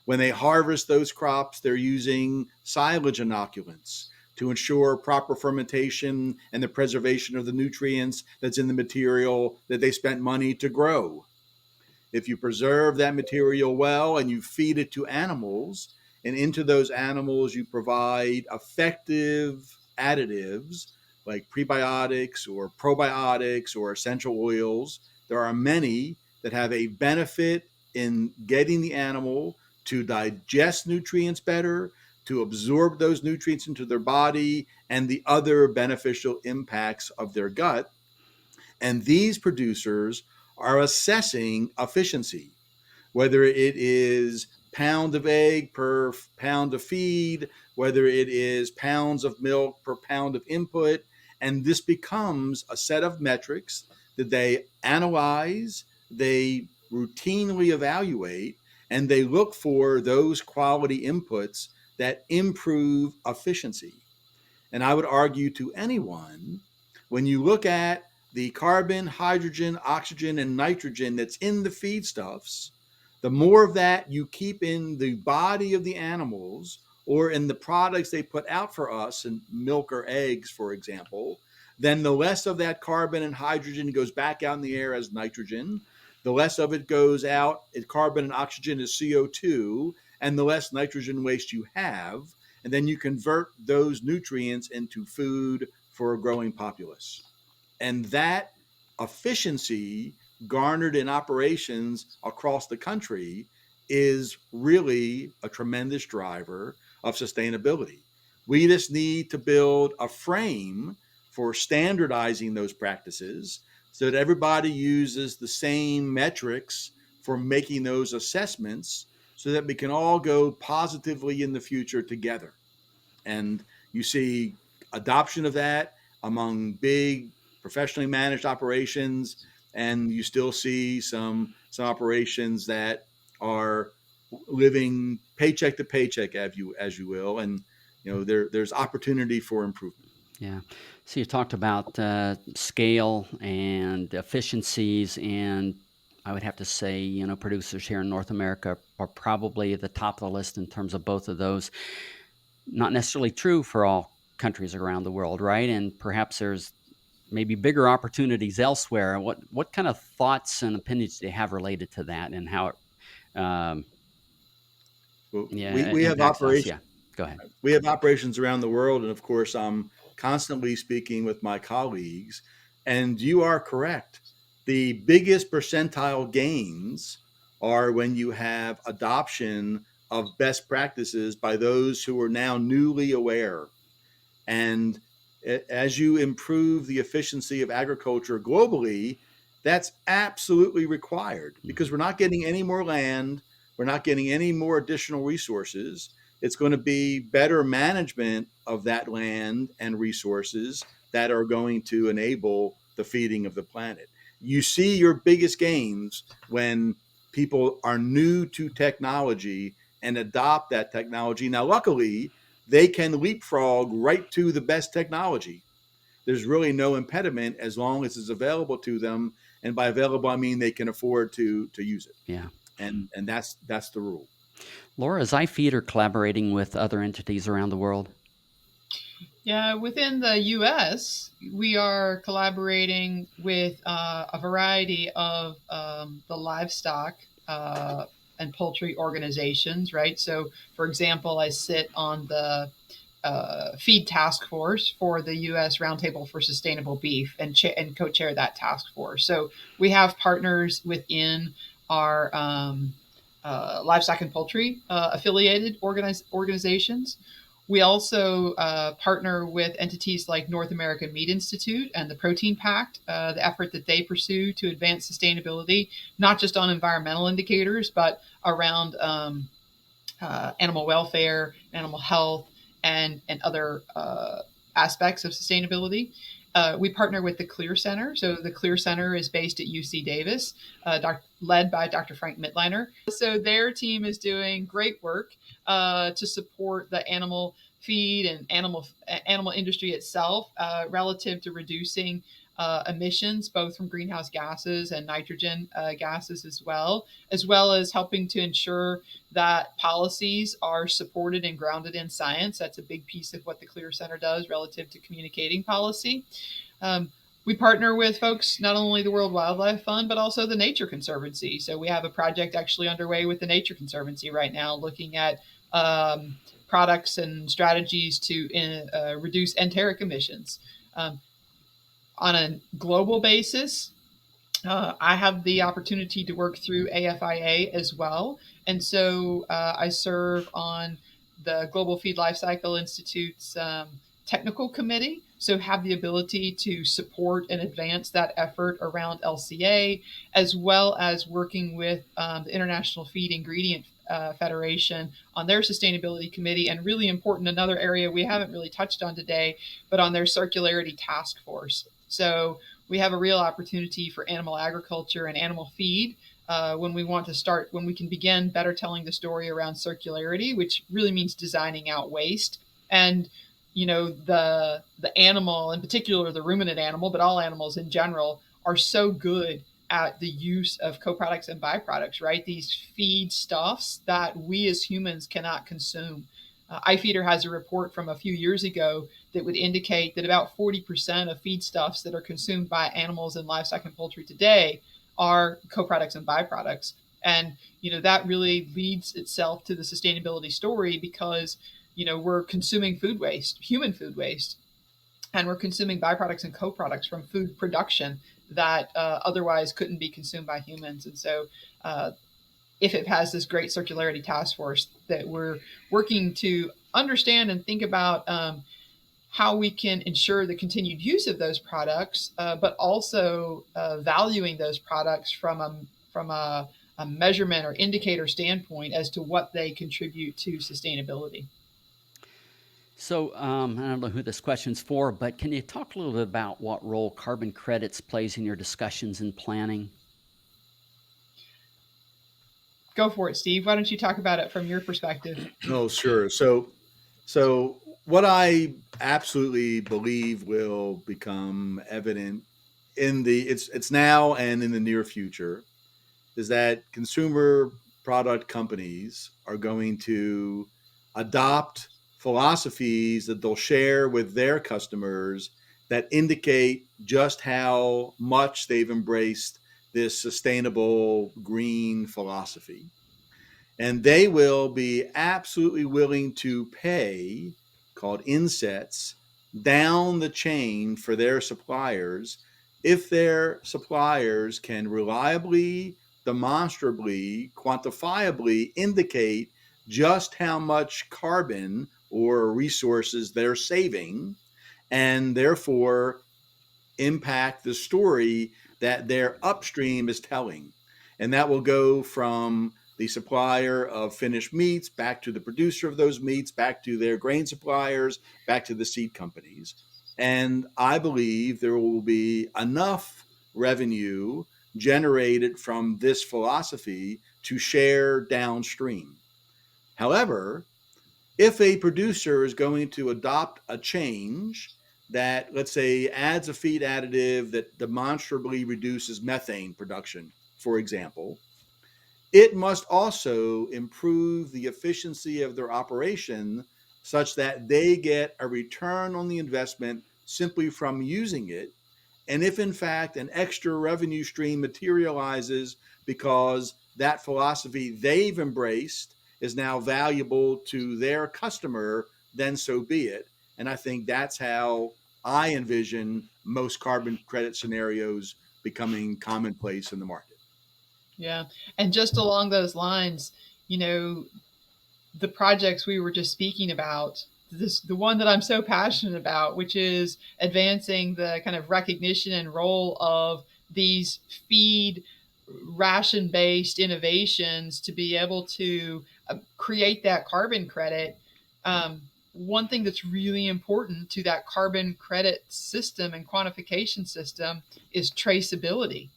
Speaker 3: When they harvest those crops, they're using silage inoculants to ensure proper fermentation and the preservation of the nutrients that's in the material that they spent money to grow. If you preserve that material well and you feed it to animals, and into those animals you provide effective additives like prebiotics or probiotics or essential oils, there are many that have a benefit in getting the animal to digest nutrients better, to absorb those nutrients into their body, and the other beneficial impacts of their gut. And these producers are assessing efficiency, whether it is pound of egg per pound of feed, whether it is pounds of milk per pound of input. And this becomes a set of metrics that they analyze, they routinely evaluate, and they look for those quality inputs that improve efficiency. And I would argue to anyone, when you look at the carbon, hydrogen, oxygen, and nitrogen that's in the feedstuffs, the more of that you keep in the body of the animals or in the products they put out for us, in milk or eggs, for example, then the less of that carbon and hydrogen goes back out in the air as nitrogen, the less of it goes out as carbon and oxygen as CO2, and the less nitrogen waste you have. And then you convert those nutrients into food for a growing populace. And that efficiency garnered in operations across the country is really a tremendous driver of sustainability. We just need to build a frame for standardizing those practices so that everybody uses the same metrics for making those assessments so that we can all go positively in the future together. And you see adoption of that among big professionally managed operations, and you still see some operations that are living paycheck to paycheck, as you will, and there's opportunity for improvement.
Speaker 1: Yeah. So you talked about scale and efficiencies, and I would have to say, producers here in North America are probably at the top of the list in terms of both of those. Not necessarily true for all countries around the world, right? And perhaps there's maybe bigger opportunities elsewhere. What kind of thoughts and opinions do you have related to that, and how it
Speaker 3: we have
Speaker 1: impacts us?
Speaker 3: operations.
Speaker 1: Yeah, go ahead.
Speaker 3: We have operations around the world, and of course, I'm constantly speaking with my colleagues. And you are correct. The biggest percentile gains are when you have adoption of best practices by those who are now newly aware. And as you improve the efficiency of agriculture globally, that's absolutely required, because we're not getting any more land. We're not getting any more additional resources. It's going to be better management of that land and resources that are going to enable the feeding of the planet. You see your biggest gains when people are new to technology and adopt that technology. Now, luckily, they can leapfrog right to the best technology. There's really no impediment as long as it's available to them. And by available, I mean they can afford to use it.
Speaker 1: Yeah.
Speaker 3: And that's the rule.
Speaker 1: Laura, is IFEEDER collaborating with other entities around the world?
Speaker 2: Yeah, within the U.S., we are collaborating with a variety of the livestock and poultry organizations, right? So, for example, I sit on the feed task force for the U.S. Roundtable for Sustainable Beef and co-chair that task force. So we have partners within our livestock and poultry affiliated organizations. We also partner with entities like North American Meat Institute and the Protein Pact, the effort that they pursue to advance sustainability, not just on environmental indicators, but around animal welfare, animal health, and other aspects of sustainability. We partner with the Clear Center. So the Clear Center is based at UC Davis, led by Dr. Frank Mittleiner. So their team is doing great work to support the animal feed and animal industry itself relative to reducing emissions, both from greenhouse gases and nitrogen gases as well as helping to ensure that policies are supported and grounded in science. That's a big piece of what the Clear Center does relative to communicating policy. We partner with folks, not only the World Wildlife Fund, but also the Nature Conservancy. So we have a project actually underway with the Nature Conservancy right now, looking at products and strategies to reduce enteric emissions. On a global basis, I have the opportunity to work through AFIA as well. And so I serve on the Global Feed Lifecycle Institute's technical committee, so have the ability to support and advance that effort around LCA, as well as working with the International Feed Ingredient Federation on their sustainability committee, and really important, another area we haven't really touched on today, but on their circularity task force. So we have a real opportunity for animal agriculture and animal feed when we can begin better telling the story around circularity, which really means designing out waste. And the animal, in particular the ruminant animal, but all animals in general, are so good at the use of co-products and byproducts, right? These feed stuffs that we as humans cannot consume. IFEEDER has a report from a few years ago that would indicate that about 40% of feedstuffs that are consumed by animals and livestock and poultry today are co-products and byproducts. And, that really leads itself to the sustainability story because, we're consuming food waste, human food waste, and we're consuming byproducts and co-products from food production that otherwise couldn't be consumed by humans. And so IFEP has this great circularity task force that we're working to understand and think about how we can ensure the continued use of those products, but also valuing those products from a measurement or indicator standpoint as to what they contribute to sustainability.
Speaker 1: So I don't know who this question's for, but can you talk a little bit about what role carbon credits plays in your discussions and planning?
Speaker 2: Go for it, Steve. Why don't you talk about it from your perspective?
Speaker 3: Oh, sure. So what I absolutely believe will become evident it's now and in the near future is that consumer product companies are going to adopt philosophies that they'll share with their customers that indicate just how much they've embraced this sustainable green philosophy. And they will be absolutely willing to pay, called insets, down the chain for their suppliers if their suppliers can reliably, demonstrably, quantifiably indicate just how much carbon or resources they're saving, and therefore impact the story that their upstream is telling. And that will go from the supplier of finished meats back to the producer of those meats, back to their grain suppliers, back to the seed companies. And I believe there will be enough revenue generated from this philosophy to share downstream. However, if a producer is going to adopt a change that, let's say, adds a feed additive that demonstrably reduces methane production, for example, it must also improve the efficiency of their operation such that they get a return on the investment simply from using it. And if in fact an extra revenue stream materializes because that philosophy they've embraced is now valuable to their customer, then so be it. And I think that's how I envision most carbon credit scenarios becoming commonplace in the market.
Speaker 2: Yeah. And just along those lines, the projects we were just speaking about, the one that I'm so passionate about, which is advancing the kind of recognition and role of these feed ration-based innovations to be able to create that carbon credit. one thing that's really important to that carbon credit system and quantification system is traceability.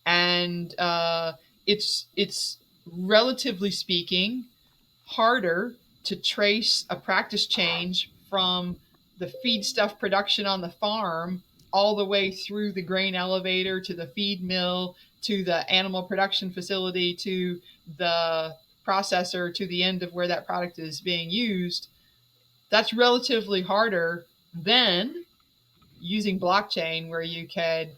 Speaker 2: And it's relatively speaking harder to trace a practice change from the feedstuff production on the farm all the way through the grain elevator to the feed mill to the animal production facility to the processor to the end of where that product is being used. That's relatively harder than using blockchain, where you could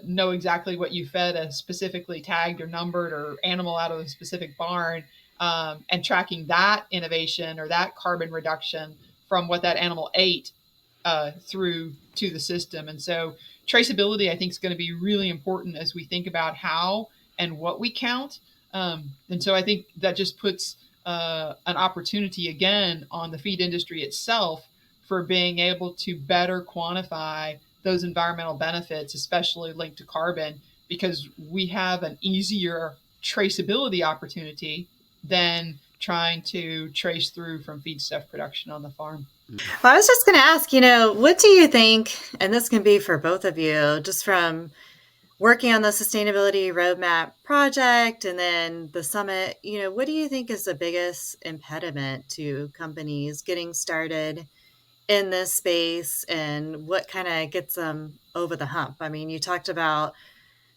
Speaker 2: know exactly what you fed a specifically tagged or numbered or animal out of a specific barn, and tracking that innovation or that carbon reduction from what that animal ate through to the system. And so traceability, I think, is going to be really important as we think about how and what we count. And so I think that just puts an opportunity again on the feed industry itself for being able to better quantify those environmental benefits, especially linked to carbon, because we have an easier traceability opportunity than trying to trace through from feedstuff production on the farm.
Speaker 4: Well, I was just going to ask, what do you think, and this can be for both of you, just from working on the sustainability roadmap project and then the summit, what do you think is the biggest impediment to companies getting started in this space, and what kind of gets them over the hump? I mean, you talked about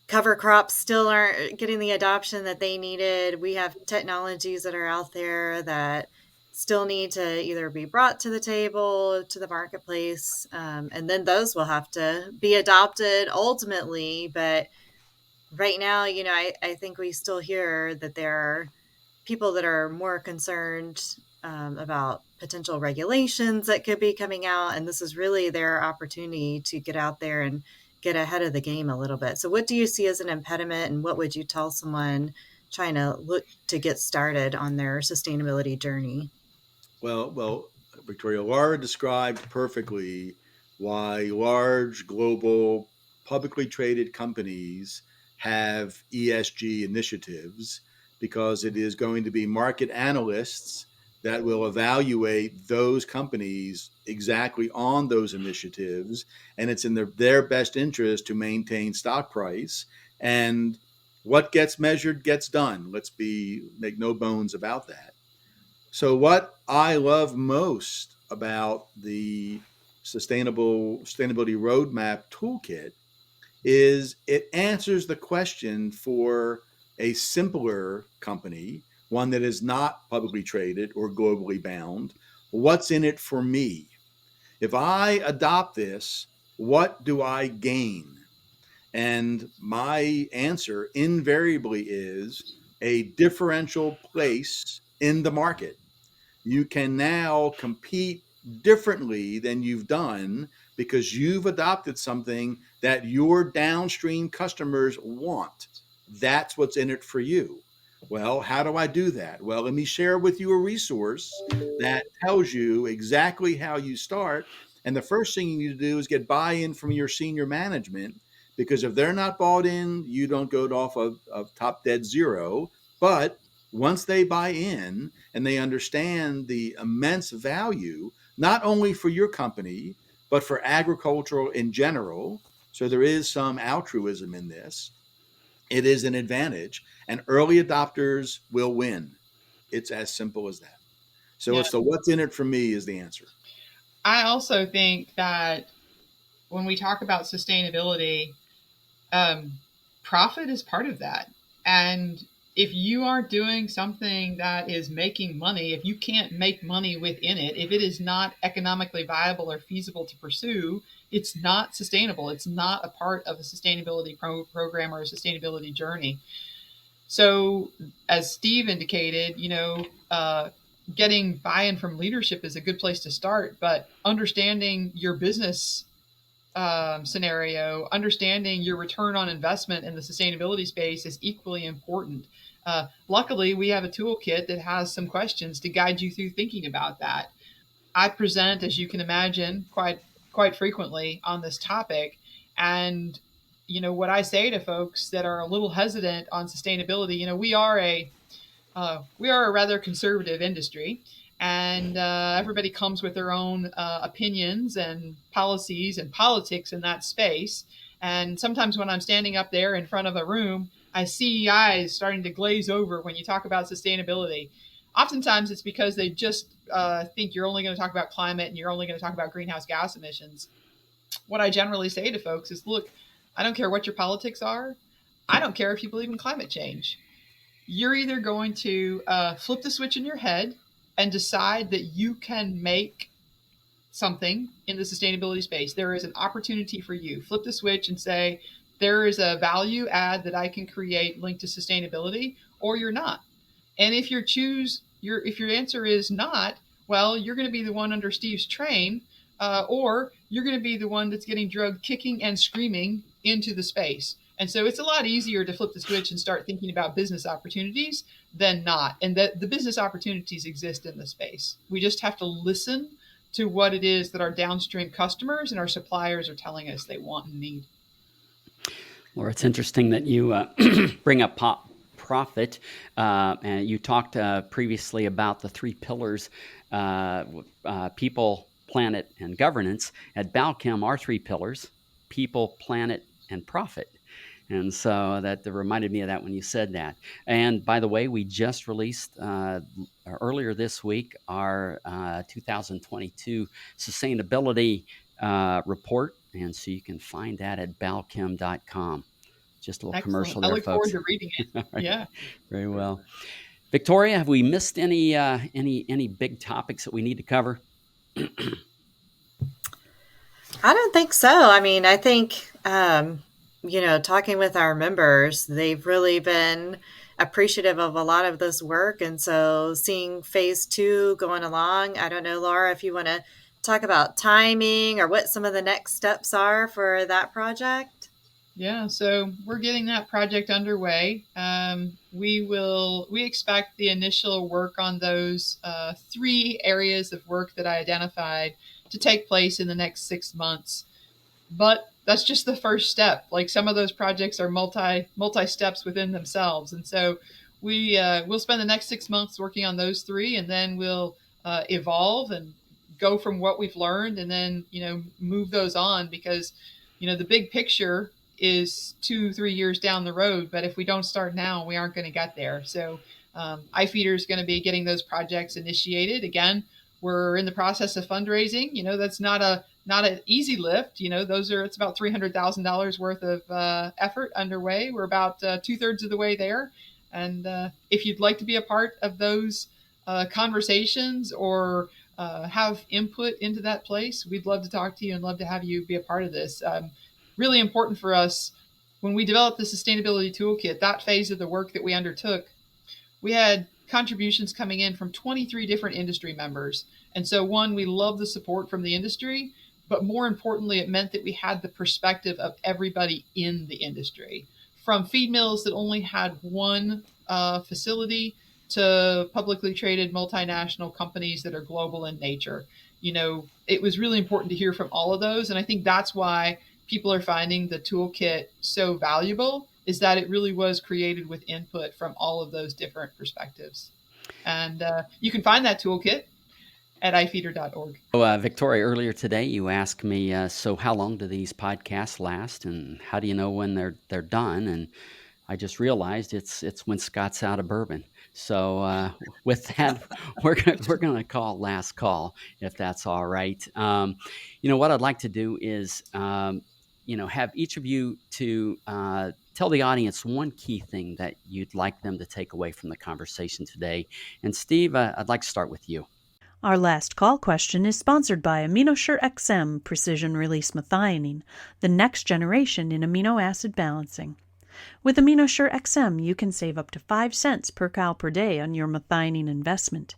Speaker 4: cover crops still aren't getting the adoption that they needed. We have technologies that are out there that still need to either be brought to the table, to the marketplace, and then those will have to be adopted ultimately. But right now, I think we still hear that there are people that are more concerned about potential regulations that could be coming out, and this is really their opportunity to get out there and get ahead of the game a little bit. So what do you see as an impediment, and what would you tell someone trying to look to get started on their sustainability journey?
Speaker 3: Well, Victoria, Lara described perfectly why large global publicly traded companies have ESG initiatives, because it is going to be market analysts that will evaluate those companies exactly on those initiatives. And it's in their best interest to maintain stock price. And what gets measured gets done. Make no bones about that. So what I love most about the sustainability roadmap toolkit is it answers the question for a simpler company, one that is not publicly traded or globally bound. What's in it for me? If I adopt this, what do I gain? And my answer invariably is a differential place in the market. You can now compete differently than you've done because you've adopted something that your downstream customers want. That's what's in it for you. Well, how do I do that? Well, let me share with you a resource that tells you exactly how you start. And the first thing you need to do is get buy-in from your senior management, because if they're not bought in, you don't go off of top dead zero. But once they buy in and they understand the immense value, not only for your company, but for agricultural in general, so there is some altruism in this, it is an advantage, and early adopters will win. It's as simple as that. So
Speaker 2: Yeah.
Speaker 3: it's the what's in it for me is the answer.
Speaker 2: I also think that when we talk about sustainability, profit is part of that. And if you aren't doing something that is making money, if you can't make money within it, if it is not economically viable or feasible to pursue, it's not sustainable. It's not a part of a sustainability program or a sustainability journey. So, as Steve indicated, getting buy-in from leadership is a good place to start, but understanding your business scenario, understanding your return on investment in the sustainability space is equally important. Luckily, we have a toolkit that has some questions to guide you through thinking about that. I present, as you can imagine, quite frequently on this topic, and what I say to folks that are a little hesitant on sustainability, we are a rather conservative industry, and everybody comes with their own opinions and policies and politics in that space. And sometimes when I'm standing up there in front of a room, I see eyes starting to glaze over when you talk about sustainability. Oftentimes it's because they just think you're only going to talk about climate and you're only going to talk about greenhouse gas emissions. What I generally say to folks is, look, I don't care what your politics are. I don't care if you believe in climate change. You're either going to flip the switch in your head and decide that you can make something in the sustainability space. There is an opportunity for you. Flip the switch and say, there is a value add that I can create linked to sustainability, or you're not. And if if your answer is not, well, you're going to be the one under Steve's train, or you're going to be the one that's getting drugged kicking and screaming into the space. And so it's a lot easier to flip the switch and start thinking about business opportunities than not. And that the business opportunities exist in the space. We just have to listen to what it is that our downstream customers and our suppliers are telling us they want and need.
Speaker 1: Laura, it's interesting that you bring up profit. And you talked previously about the three pillars, people, planet, and governance. At Balchem, our three pillars, people, planet, and profit. And so that reminded me of that when you said that. And by the way, we just released earlier this week our 2022 sustainability report. And so you can find that at balchem.com. Just a little
Speaker 2: Excellent.
Speaker 1: commercial there,
Speaker 2: I look
Speaker 1: folks.
Speaker 2: forward to reading it.
Speaker 1: Right.
Speaker 2: Yeah.
Speaker 1: Very well. Victoria, have we missed any big topics that we need to cover?
Speaker 4: I don't think so. I mean, I think, talking with our members, they've really been appreciative of a lot of this work. And so seeing phase 2 going along, I don't know, Laura, if you want to talk about timing or what some of the next steps are for that project.
Speaker 2: Yeah, so we're getting that project underway. We expect the initial work on those 3 areas of work that I identified to take place in the next 6 months. But that's just the first step. Like, some of those projects are multi steps within themselves. And so we'll spend the next 6 months working on those 3, and then we'll evolve and go from what we've learned, and then, move those on, because, the big picture is 2-3 years down the road. But if we don't start now, we aren't going to get there. So IFEEDER is going to be getting those projects initiated. Again, we're in the process of fundraising. That's not an easy lift. It's about $300,000 worth of effort underway. We're about 2/3 of the way there. And if you'd like to be a part of those conversations or have input into that place, we'd love to talk to you and love to have you be a part of this. Really important for us, when we developed the sustainability toolkit, that phase of the work that we undertook, we had contributions coming in from 23 different industry members. And so, one, we love the support from the industry, but more importantly, it meant that we had the perspective of everybody in the industry, from feed mills that only had one facility to publicly traded multinational companies that are global in nature. It was really important to hear from all of those. And I think that's why people are finding the toolkit so valuable, is that it really was created with input from all of those different perspectives. And you can find that toolkit at ifeeder.org.
Speaker 1: Victoria, earlier today you asked me, so how long do these podcasts last, and how do you know when they're done? And I just realized it's when Scott's out of bourbon. So with that, we're going to call last call, if that's all right. What I'd like to do is have each of you to tell the audience one key thing that you'd like them to take away from the conversation today. And Steve, I'd like to start with you.
Speaker 5: Our last call question is sponsored by AminoSure XM Precision Release Methionine, the next generation in amino acid balancing. With AminoSure XM, you can save up to 5 cents per cow per day on your methionine investment.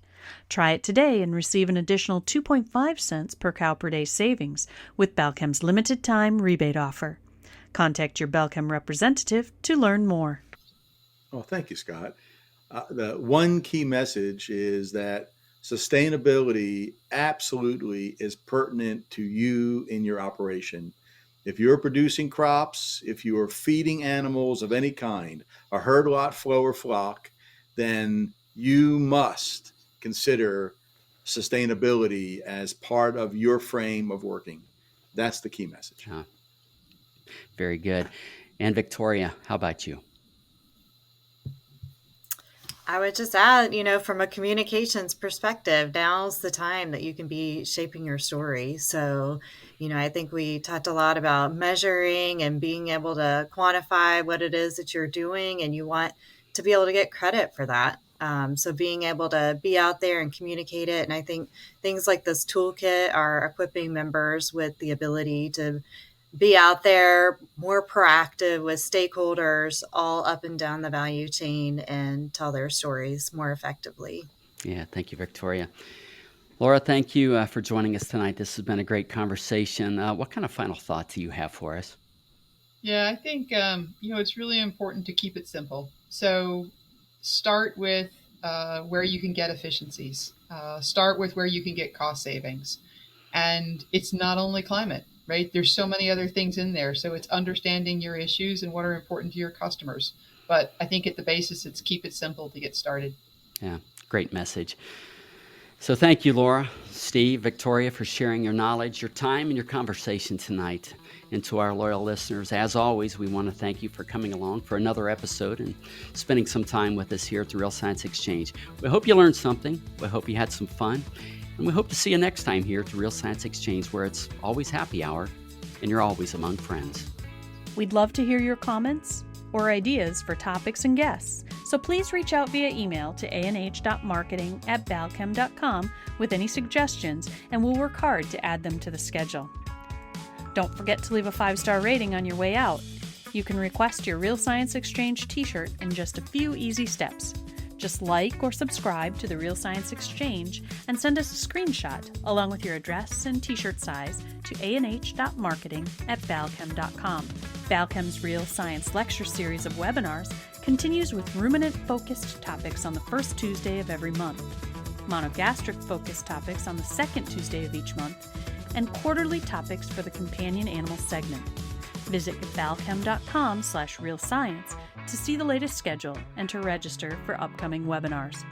Speaker 5: Try it today and receive an additional 2.5 cents per cow per day savings with Balchem's limited time rebate offer. Contact your Balchem representative to learn more.
Speaker 3: Oh, thank you, Scott. The one key message is that sustainability absolutely is pertinent to you in your operation. If you're producing crops, if you are feeding animals of any kind, a herd, lot, flow, or flock, then you must consider sustainability as part of your frame of working. That's the key message.
Speaker 1: Very good. And Victoria, how about you?
Speaker 4: I would just add, from a communications perspective, now's the time that you can be shaping your story. So, I think we talked a lot about measuring and being able to quantify what it is that you're doing, and you want to be able to get credit for that. So being able to be out there and communicate it. And I think things like this toolkit are equipping members with the ability to be out there more proactive with stakeholders all up and down the value chain and tell their stories more effectively.
Speaker 1: Yeah, thank you, Victoria. Laura, thank you for joining us tonight. This has been a great conversation. What kind of final thoughts do you have for us?
Speaker 2: Yeah, I think, it's really important to keep it simple. So start with where you can get efficiencies. Start with where you can get cost savings. And it's not only climate, right? There's so many other things in there. So it's understanding your issues and what are important to your customers. But I think at the basis, it's keep it simple to get started.
Speaker 1: Yeah, great message. So thank you, Laura, Steve, Victoria, for sharing your knowledge, your time, and your conversation tonight. And to our loyal listeners, as always, we want to thank you for coming along for another episode and spending some time with us here at the Real Science Exchange. We hope you learned something. We hope you had some fun. And we hope to see you next time here at the Real Science Exchange, where it's always happy hour and you're always among friends.
Speaker 5: We'd love to hear your comments or ideas for topics and guests. So please reach out via email to anh.marketing@balchem.com with any suggestions, and we'll work hard to add them to the schedule. Don't forget to leave a 5-star rating on your way out. You can request your Real Science Exchange t-shirt in just a few easy steps. Just like or subscribe to the Real Science Exchange and send us a screenshot along with your address and t-shirt size to anh.marketing@balchem.com. Balchem's Real Science lecture series of webinars continues with ruminant-focused topics on the first Tuesday of every month, monogastric-focused topics on the second Tuesday of each month, and quarterly topics for the companion animal segment. Visit balchem.com/realscience to see the latest schedule and to register for upcoming webinars.